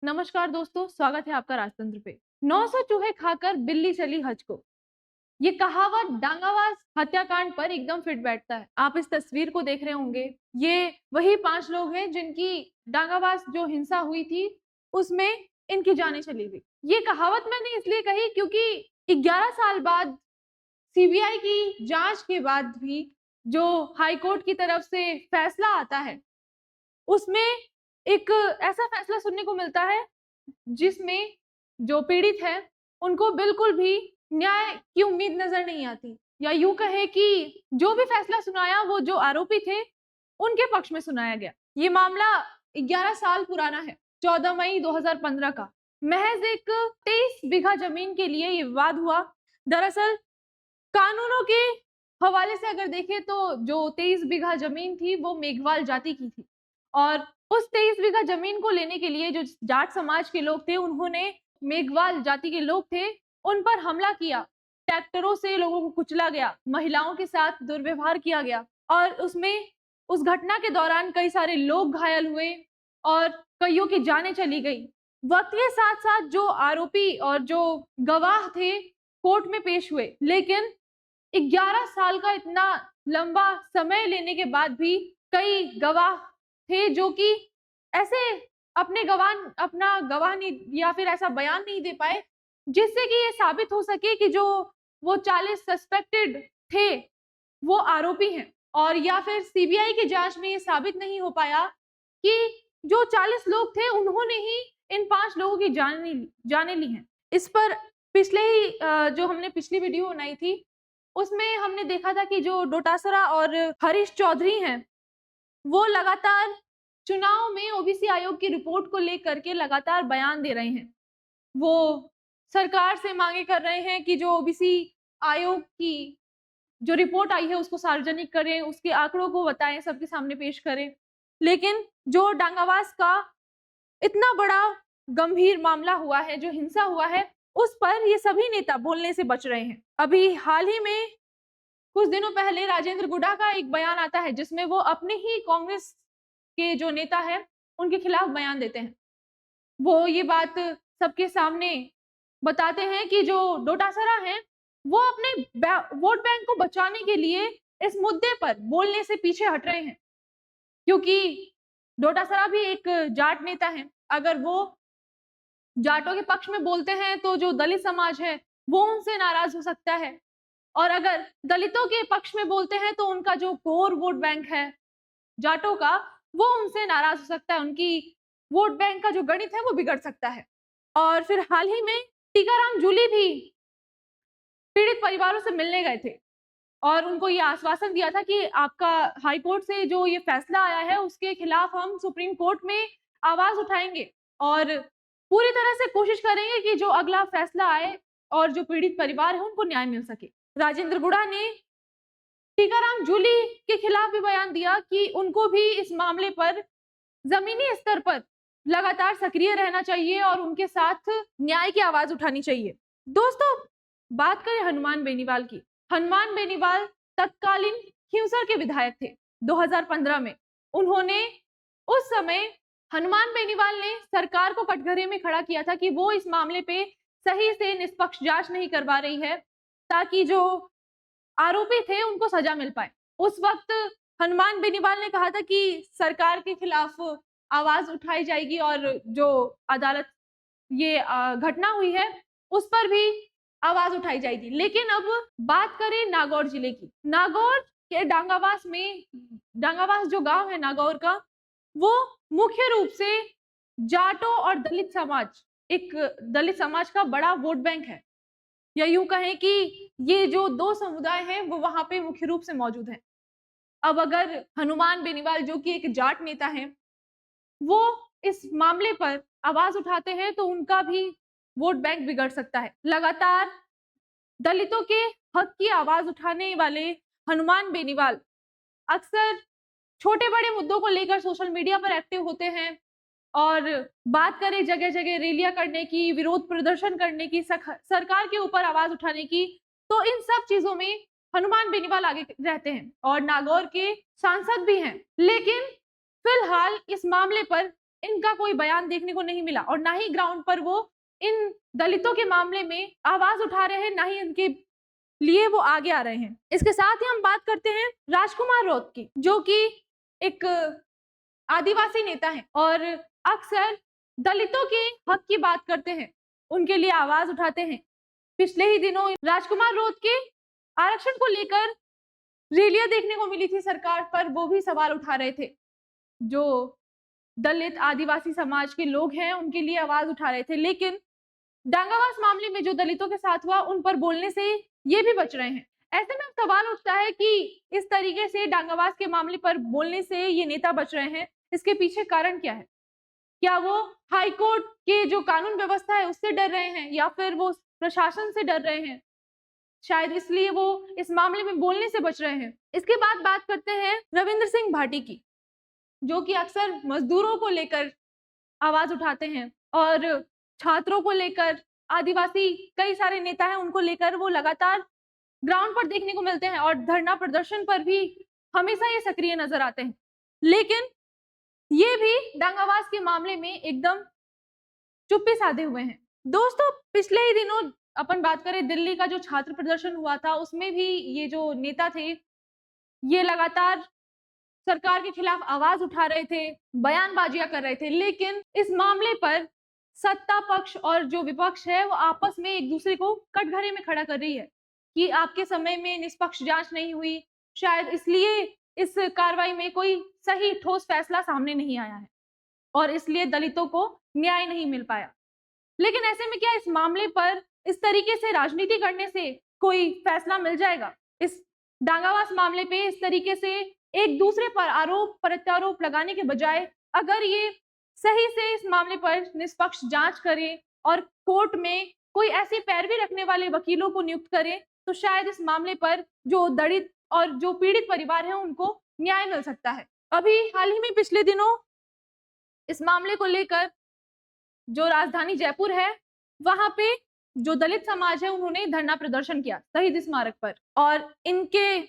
नमस्कार दोस्तों, स्वागत है आपका राजतंत्र पे। 900 चूहे खाकर बिल्ली चली हज को। ये कहावत डांगावास हत्याकांड पर एकदम फिट बैठता है। आप इस तस्वीर को देख रहे होंगे। ये वही 5 लोग हैं जिनकी डांगावास जो हिंसा हुई थी, उसमें इनकी जानें चली गई। ये कहावत मैंने इसलिए कही क्योंकि 11 साल बाद सीबीआई की जांच के बाद भी जो हाई कोर्ट की तरफ से फैसला आता है, उसमें एक ऐसा फैसला सुनने को मिलता है जिसमें जो पीड़ित है उनको बिल्कुल भी न्याय की उम्मीद नजर नहीं आती, या यूं कहे कि जो भी फैसला सुनाया वो जो आरोपी थे उनके पक्ष में सुनाया गया। ये मामला 11 साल पुराना है, 14 मई 2015 का। महज एक 23 बीघा जमीन के लिए ये विवाद हुआ। दरअसल कानूनों के हवाले से अगर देखें तो जो 23 बीघा जमीन थी वो मेघवाल जाति की थी, और उस 23 बीघा जमीन को लेने के लिए जो जाट समाज के लोग थे उन्होंने, मेघवाल जाति के लोग थे, उन पर हमला किया। ट्रैक्टरों से लोगों को कुचला गया, महिलाओं के साथ दुर्व्यवहार किया गया, और उस घटना के दौरान कई सारे लोग घायल हुए और कईयों की जानें चली गई। वक्त के साथ साथ जो आरोपी और जो गवाह थे कोर्ट में पेश हुए, लेकिन 11 साल का इतना लंबा समय लेने के बाद भी कई गवाह थे जो कि ऐसे अपना गवाह नहीं या फिर ऐसा बयान नहीं दे पाए जिससे कि ये साबित हो सके कि जो वो 40 सस्पेक्टेड थे वो आरोपी हैं, और या फिर सीबीआई की जांच में ये साबित नहीं हो पाया कि जो 40 लोग थे उन्होंने ही इन 5 लोगों की जानें ली हैं। इस पर जो हमने पिछली वीडियो बनाई थी उसमें हमने देखा था कि जो डोटासरा और हरीश चौधरी हैं, वो लगातार चुनाव में ओबीसी आयोग की रिपोर्ट को लेकर के लगातार बयान दे रहे हैं। वो सरकार से मांगे कर रहे हैं कि जो ओबीसी आयोग की जो रिपोर्ट आई है उसको सार्वजनिक करें, उसके आंकड़ों को बताएं, सबके सामने पेश करें। लेकिन जो डांगावास का इतना बड़ा गंभीर मामला हुआ है, जो हिंसा हुआ है, उस पर ये सभी नेता बोलने से बच रहे हैं। अभी हाल ही में कुछ दिनों पहले राजेंद्र गुडा का एक बयान आता है जिसमें वो अपने ही कांग्रेस के जो नेता है उनके खिलाफ बयान देते हैं। वो ये बात सबके सामने बताते हैं कि जो डोटासरा हैं वो अपने वोट बैंक को बचाने के लिए इस मुद्दे पर बोलने से पीछे हट रहे हैं, क्योंकि डोटासरा भी एक जाट नेता है। अगर वो जाटों के पक्ष में बोलते हैं तो जो दलित समाज है वो उनसे नाराज हो सकता है, और अगर दलितों के पक्ष में बोलते हैं तो उनका जो कोर वोट बैंक है जाटों का, वो उनसे नाराज हो सकता है, उनकी वोट बैंक का जो गणित है वो बिगड़ सकता है। और फिर हाल ही में टीकाराम जूली भी पीड़ित परिवारों से मिलने गए थे और उनको ये आश्वासन दिया था कि आपका हाई कोर्ट से जो ये फैसला आया है उसके खिलाफ हम सुप्रीम कोर्ट में आवाज उठाएंगे और पूरी तरह से कोशिश करेंगे कि जो अगला फैसला आए और जो पीड़ित परिवार है उनको न्याय मिल सके। राजेंद्र गुड़ा ने टीकाराम जूली के खिलाफ भी बयान दिया कि उनको भी इस मामले पर जमीनी स्तर पर लगातार सक्रिय रहना चाहिए और उनके साथ न्याय की आवाज उठानी चाहिए। दोस्तों, बात करें हनुमान बेनीवाल की। हनुमान बेनीवाल तत्कालीन खींवसर के विधायक थे 2015 में। उन्होंने उस समय हनुमान बेनीवाल ने सरकार को कटघरे में खड़ा किया था कि वो इस मामले पे सही से निष्पक्ष जांच नहीं करवा रही है ताकि जो आरोपी थे उनको सजा मिल पाए। उस वक्त हनुमान बेनीवाल ने कहा था कि सरकार के खिलाफ आवाज उठाई जाएगी और जो अदालत ये घटना हुई है उस पर भी आवाज उठाई जाएगी। लेकिन अब बात करें नागौर जिले की। नागौर के डांगावास जो गांव है नागौर का, वो मुख्य रूप से जाटों और दलित समाज का बड़ा वोट बैंक है, या यूं कहें कि ये जो दो समुदाय हैं वो वहां पे मुख्य रूप से मौजूद हैं। अब अगर हनुमान बेनीवाल जो कि एक जाट नेता हैं, वो इस मामले पर आवाज उठाते हैं तो उनका भी वोट बैंक बिगड़ सकता है। लगातार दलितों के हक की आवाज उठाने वाले हनुमान बेनीवाल अक्सर छोटे बड़े मुद्दों को लेकर सोशल मीडिया पर एक्टिव होते हैं, और बात करें जगह जगह रैलियां करने की, विरोध प्रदर्शन करने की, सरकार के ऊपर आवाज उठाने की, तो इन सब चीजों में हनुमान बेनीवाल आगे रहते हैं और नागौर के सांसद भी हैं। लेकिन फिलहाल इस मामले पर इनका कोई बयान देखने को नहीं मिला और ना ही ग्राउंड पर वो इन दलितों के मामले में आवाज उठा रहे हैं, ना ही इनके लिए वो आगे आ रहे हैं। इसके साथ ही हम बात करते हैं राजकुमार रौत की, जो कि एक आदिवासी नेता हैं और अक्सर दलितों के हक की बात करते हैं, उनके लिए आवाज उठाते हैं। पिछले ही दिनों राजकुमार रौत के आरक्षण को लेकर रैलियां देखने को मिली थी सरकार पर, वो भी सवाल उठा रहे थे। जो दलित आदिवासी समाज के लोग हैं उनके लिए आवाज उठा रहे थे, लेकिन डांगावास मामले में जो दलितों के साथ हुआ उन पर बोलने से ये भी बच रहे हैं। ऐसे में सवाल उठता है कि इस तरीके से डांगावास के मामले पर बोलने से ये नेता बच रहे हैं, इसके पीछे कारण क्या है? क्या वो हाई कोर्ट के जो कानून व्यवस्था है उससे डर रहे हैं या फिर वो प्रशासन से डर रहे हैं? शायद इसलिए वो इस मामले में बोलने से बच रहे हैं। इसके बाद बात करते हैं रविंद्र सिंह भाटी की, जो कि अक्सर मजदूरों को लेकर आवाज उठाते हैं और छात्रों को लेकर, आदिवासी कई सारे नेता हैं उनको लेकर वो लगातार ग्राउंड पर देखने को मिलते हैं और धरना प्रदर्शन पर भी हमेशा ये सक्रिय नजर आते हैं। लेकिन ये भी डांगावास के मामले में एकदम चुप्पी साधे हुए हैं। दोस्तों, पिछले ही दिनों अपन बात करें दिल्ली का जो छात्र प्रदर्शन हुआ था, उसमें भी ये जो नेता थे ये लगातार सरकार के खिलाफ आवाज उठा रहे थे, बयानबाजियां कर रहे थे, लेकिन इस मामले पर सत्ता पक्ष और जो विपक्ष है वो आपस में एक दूसरे को कटघरे में खड़ा कर रही है कि आपके समय में निष्पक्ष जांच नहीं हुई, शायद इसलिए इस कार्रवाई में कोई सही ठोस फैसला सामने नहीं आया है और इसलिए दलितों को न्याय नहीं मिल पाया। लेकिन ऐसे में क्या इस मामले पर इस तरीके से राजनीति करने से कोई फैसला मिल जाएगा? इस डांगावास मामले पे इस तरीके से एक दूसरे पर आरोप प्रत्यारोप लगाने के बजाय अगर ये सही से इस मामले पर निष्पक्ष जांच करें और कोर्ट में कोई ऐसी पैरवी रखने वाले वकीलों को नियुक्त करें, तो शायद इस मामले पर जो दलित और जो पीड़ित परिवार है उनको न्याय मिल सकता है। अभी हाल ही में पिछले दिनों इस मामले को लेकर जो राजधानी जयपुर है वहां पे जो दलित समाज है उन्होंने धरना प्रदर्शन किया शहीद स्मारक पर और इनके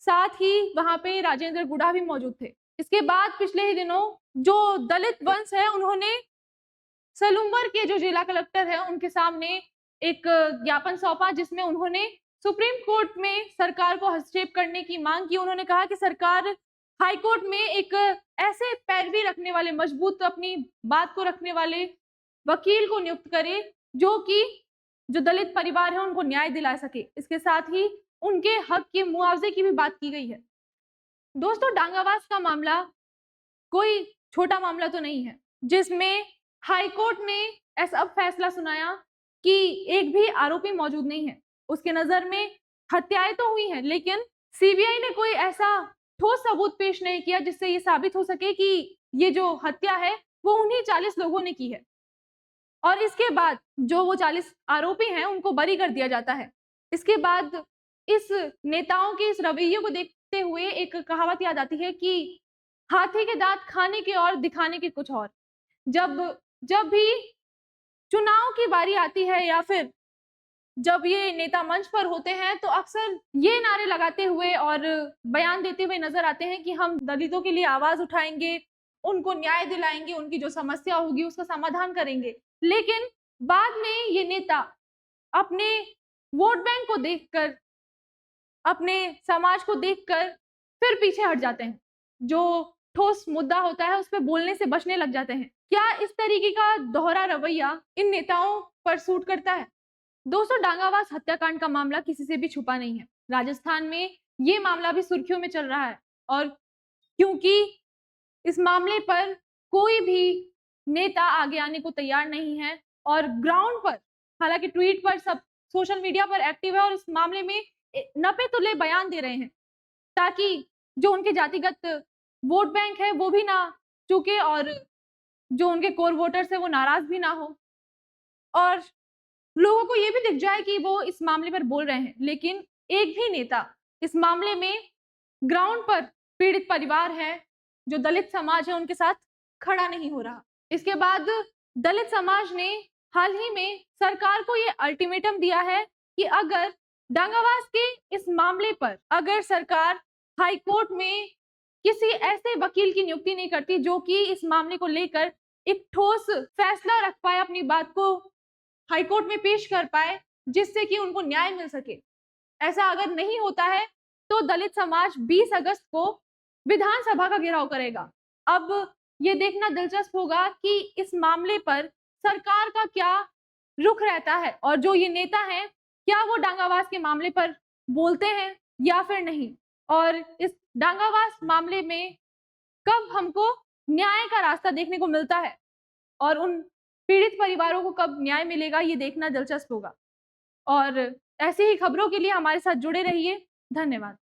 साथ ही वहां पे राजेंद्र गुढ़ा भी मौजूद थे। इसके बाद पिछले ही दिनों जो दलित वंश है उन्होंने सलूम्बर के जो जिला कलेक्टर है उनके सामने एक ज्ञापन सौंपा, जिसमें उन्होंने सुप्रीम कोर्ट में सरकार को हस्तक्षेप करने की मांग की। उन्होंने कहा कि सरकार हाई कोर्ट में एक ऐसे पैरवी रखने वाले, मजबूत अपनी बात को रखने वाले वकील को नियुक्त करे जो कि जो दलित परिवार है उनको न्याय दिला सके। इसके साथ ही उनके हक के मुआवजे की भी बात की गई है। दोस्तों, डांगावास का मामला कोई छोटा मामला तो नहीं है, जिसमें हाई कोर्ट ने ऐसा फैसला सुनाया कि एक भी आरोपी मौजूद नहीं है। उसके नजर में हत्याएं तो हुई हैं, लेकिन सीबीआई ने कोई ऐसा ठोस सबूत पेश नहीं किया जिससे ये साबित हो सके कि ये जो हत्या है वो उन्हीं 40 लोगों ने की है। और इसके बाद जो वो 40 आरोपी हैं उनको बरी कर दिया जाता है। इसके बाद इस नेताओं के इस रवैये को देखते हुए एक कहावत याद आती है कि हाथी के दांत खाने के और दिखाने के कुछ और। जब भी चुनाव की बारी आती है या फिर जब ये नेता मंच पर होते हैं तो अक्सर ये नारे लगाते हुए और बयान देते हुए नजर आते हैं कि हम दलितों के लिए आवाज उठाएंगे, उनको न्याय दिलाएंगे, उनकी जो समस्या होगी उसका समाधान करेंगे। लेकिन बाद में ये नेता अपने वोट बैंक को देखकर, अपने समाज को देखकर फिर पीछे हट जाते हैं। जो ठोस मुद्दा होता है उस पर बोलने से बचने लग जाते हैं। क्या इस तरीके का दोहरा रवैया इन नेताओं पर सूट करता है? दोस्तों, डांगावास हत्याकांड का मामला किसी से भी छुपा नहीं है। राजस्थान में ये मामला भी सुर्खियों में चल रहा है और क्योंकि इस मामले पर कोई भी नेता आगे आने को तैयार नहीं है और ग्राउंड पर, हालांकि ट्वीट पर सब सोशल मीडिया पर एक्टिव है और इस मामले में नपे तुले बयान दे रहे हैं ताकि जो उनके जातिगत वोट बैंक है वो भी ना चूके और जो उनके कोर वोटर्स है वो नाराज भी ना हो और लोगों को ये भी दिख जाए कि वो इस मामले पर बोल रहे हैं। लेकिन एक भी नेता इस मामले में ग्राउंड पर पीड़ित परिवार है, जो दलित समाज है, उनके साथ खड़ा नहीं हो रहा। इसके बाद दलित समाज ने हाल ही में सरकार को ये अल्टीमेटम दिया है कि अगर डांगावास के इस मामले पर अगर सरकार हाई कोर्ट में किसी ऐसे वकील की नियुक्ति नहीं करती जो कि इस मामले को लेकर एक ठोस फैसला रख पाए, अपनी बात को हाईकोर्ट में पेश कर पाए, जिससे कि उनको न्याय मिल सके। ऐसा अगर नहीं होता है तो दलित समाज 20 अगस्त को विधानसभा का घेराव करेगा। अब ये देखना दिलचस्प होगा कि इस मामले पर सरकार का क्या रुख रहता है और जो ये नेता हैं, क्या वो डांगावास के मामले पर बोलते हैं या फिर नहीं। और इस डांगावास मामले में कब हमको न्याय का रास्ता देखने को मिलता है और उन पीड़ित परिवारों को कब न्याय मिलेगा, ये देखना दिलचस्प होगा। और ऐसी ही खबरों के लिए हमारे साथ जुड़े रहिए। धन्यवाद।